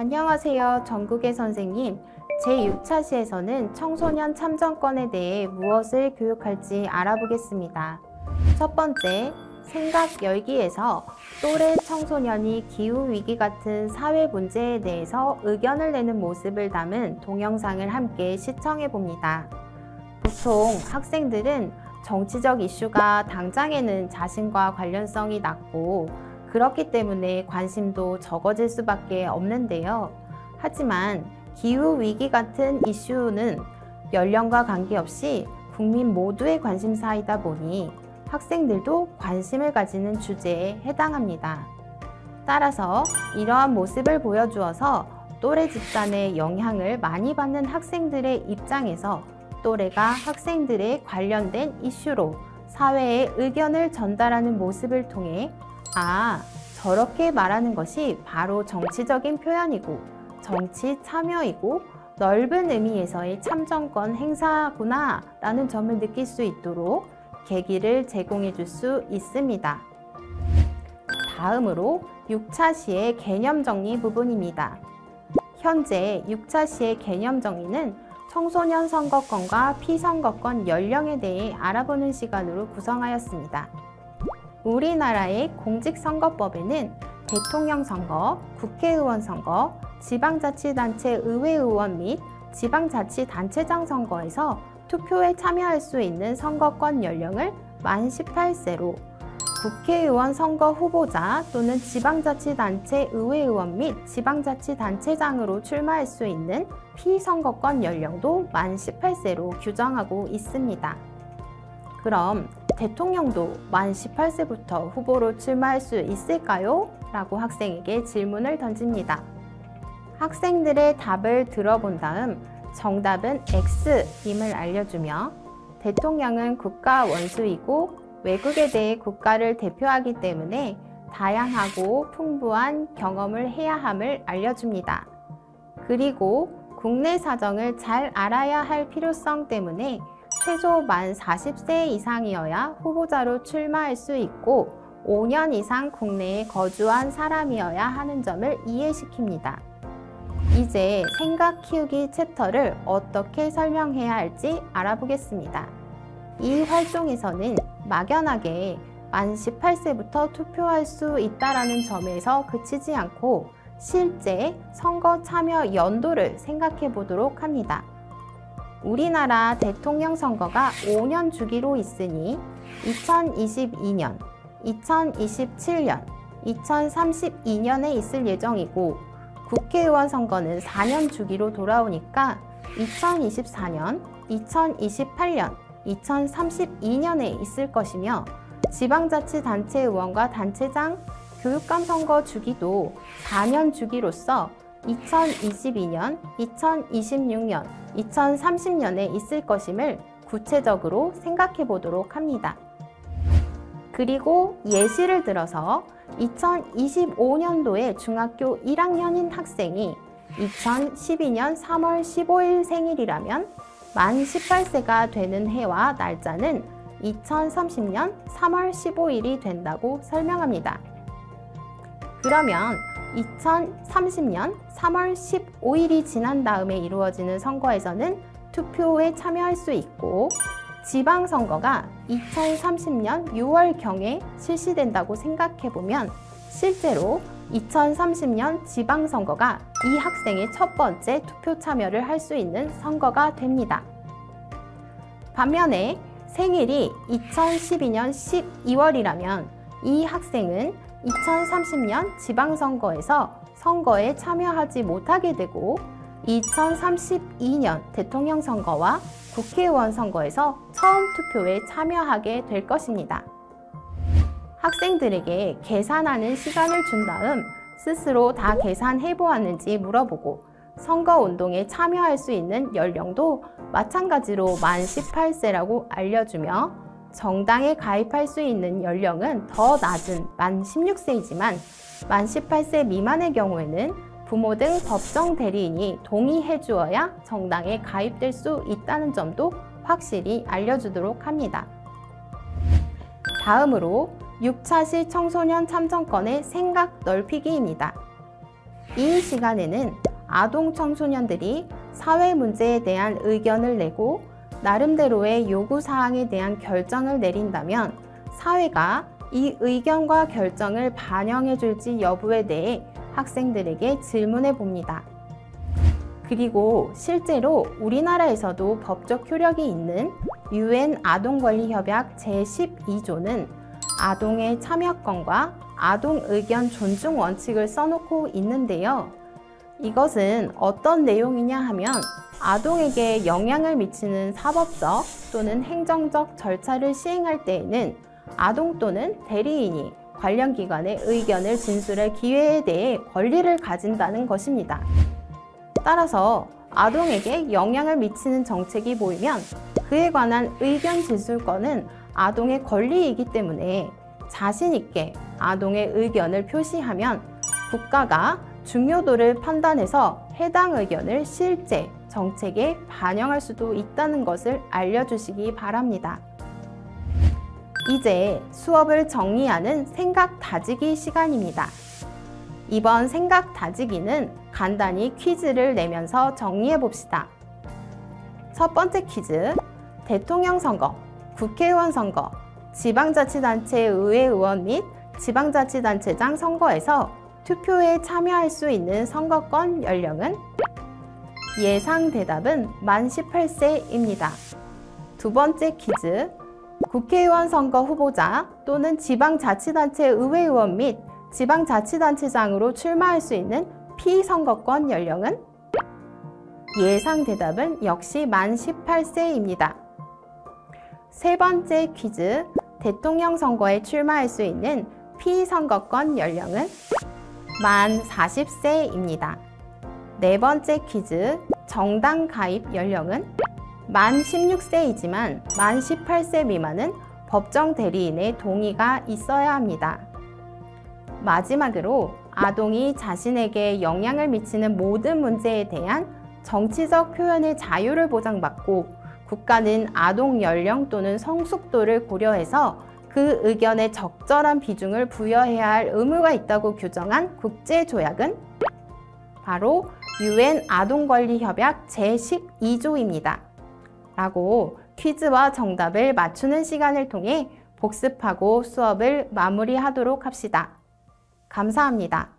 안녕하세요. 전국의 선생님. 제6차 시에서는 청소년 참정권에 대해 무엇을 교육할지 알아보겠습니다. 첫 번째, 생각 열기에서 또래 청소년이 기후위기 같은 사회 문제에 대해서 의견을 내는 모습을 담은 동영상을 함께 시청해 봅니다. 보통 학생들은 정치적 이슈가 당장에는 자신과 관련성이 낮고 그렇기 때문에 관심도 적어질 수밖에 없는데요. 하지만 기후위기 같은 이슈는 연령과 관계없이 국민 모두의 관심사이다 보니 학생들도 관심을 가지는 주제에 해당합니다. 따라서 이러한 모습을 보여주어서 또래 집단의 영향을 많이 받는 학생들의 입장에서 또래가 학생들의 관련된 이슈로 사회에 의견을 전달하는 모습을 통해 저렇게 말하는 것이 바로 정치적인 표현이고 정치 참여이고 넓은 의미에서의 참정권 행사구나 라는 점을 느낄 수 있도록 계기를 제공해 줄 수 있습니다. 다음으로 6차 시의 개념 정리 부분입니다. 현재 6차 시의 개념 정리는 청소년 선거권과 피선거권 연령에 대해 알아보는 시간으로 구성하였습니다. 우리나라의 공직선거법에는 대통령 선거, 국회의원 선거, 지방자치단체 의회의원 및 지방자치단체장 선거에서 투표에 참여할 수 있는 선거권 연령을 만 18세로, 국회의원 선거 후보자 또는 지방자치단체 의회의원 및 지방자치단체장으로 출마할 수 있는 피선거권 연령도 만 18세로 규정하고 있습니다. 그럼 대통령도 만 18세부터 후보로 출마할 수 있을까요? 라고 학생에게 질문을 던집니다. 학생들의 답을 들어본 다음 정답은 X임을 알려주며 대통령은 국가 원수이고 외국에 대해 국가를 대표하기 때문에 다양하고 풍부한 경험을 해야 함을 알려줍니다. 그리고 국내 사정을 잘 알아야 할 필요성 때문에 최소 만 40세 이상이어야 후보자로 출마할 수 있고 5년 이상 국내에 거주한 사람이어야 하는 점을 이해시킵니다. 이제 생각 키우기 챕터를 어떻게 설명해야 할지 알아보겠습니다. 이 활동에서는 막연하게 만 18세부터 투표할 수 있다는 점에서 그치지 않고 실제 선거 참여 연도를 생각해 보도록 합니다. 우리나라 대통령 선거가 5년 주기로 있으니 2022년, 2027년, 2032년에 있을 예정이고 국회의원 선거는 4년 주기로 돌아오니까 2024년, 2028년, 2032년에 있을 것이며 지방자치단체 의원과 단체장, 교육감 선거 주기도 4년 주기로서 2022년, 2026년, 2030년에 있을 것임을 구체적으로 생각해 보도록 합니다. 그리고 예시를 들어서 2025년도에 중학교 1학년인 학생이 2012년 3월 15일 생일이라면 만 18세가 되는 해와 날짜는 2030년 3월 15일이 된다고 설명합니다. 그러면 2030년 3월 15일이 지난 다음에 이루어지는 선거에서는 투표에 참여할 수 있고 지방선거가 2030년 6월경에 실시된다고 생각해보면 실제로 2030년 지방선거가 이 학생의 첫 번째 투표 참여를 할 수 있는 선거가 됩니다. 반면에 생일이 2012년 12월이라면 이 학생은 2030년 지방선거에서 선거에 참여하지 못하게 되고 2032년 대통령 선거와 국회의원 선거에서 처음 투표에 참여하게 될 것입니다. 학생들에게 계산하는 시간을 준 다음 스스로 다 계산해 보았는지 물어보고 선거운동에 참여할 수 있는 연령도 마찬가지로 만 18세라고 알려주며 정당에 가입할 수 있는 연령은 더 낮은 만 16세이지만 만 18세 미만의 경우에는 부모 등 법정 대리인이 동의해 주어야 정당에 가입될 수 있다는 점도 확실히 알려주도록 합니다. 다음으로 6차시 청소년 참정권의 생각 넓히기입니다. 이 시간에는 아동 청소년들이 사회 문제에 대한 의견을 내고 나름대로의 요구사항에 대한 결정을 내린다면 사회가 이 의견과 결정을 반영해 줄지 여부에 대해 학생들에게 질문해 봅니다. 그리고 실제로 우리나라에서도 법적 효력이 있는 UN 아동권리협약 제12조는 아동의 참여권과 아동 의견 존중 원칙을 써놓고 있는데요. 이것은 어떤 내용이냐 하면 아동에게 영향을 미치는 사법적 또는 행정적 절차를 시행할 때에는 아동 또는 대리인이 관련 기관의 의견을 진술할 기회에 대해 권리를 가진다는 것입니다. 따라서 아동에게 영향을 미치는 정책이 보이면 그에 관한 의견 진술권은 아동의 권리이기 때문에 자신 있게 아동의 의견을 표시하면 국가가 중요도를 판단해서 해당 의견을 실제 정책에 반영할 수도 있다는 것을 알려주시기 바랍니다. 이제 수업을 정리하는 생각 다지기 시간입니다. 이번 생각 다지기는 간단히 퀴즈를 내면서 정리해 봅시다. 첫 번째 퀴즈, 대통령 선거, 국회의원 선거, 지방자치단체 의회의원 및 지방자치단체장 선거에서 투표에 참여할 수 있는 선거권 연령은? 예상 대답은 만 18세입니다. 두 번째 퀴즈, 국회의원 선거 후보자 또는 지방자치단체 의회의원 및 지방자치단체장으로 출마할 수 있는 피선거권 연령은? 예상 대답은 역시 만 18세입니다. 세 번째 퀴즈, 대통령 선거에 출마할 수 있는 피선거권 연령은? 만 40세입니다. 네 번째 퀴즈, 정당 가입 연령은? 만 16세이지만 만 18세 미만은 법정 대리인의 동의가 있어야 합니다. 마지막으로 아동이 자신에게 영향을 미치는 모든 문제에 대한 정치적 표현의 자유를 보장받고 국가는 아동 연령 또는 성숙도를 고려해서 그 의견에 적절한 비중을 부여해야 할 의무가 있다고 규정한 국제조약은? 바로 UN 아동권리협약 제12조입니다. 라고 퀴즈와 정답을 맞추는 시간을 통해 복습하고 수업을 마무리하도록 합시다. 감사합니다.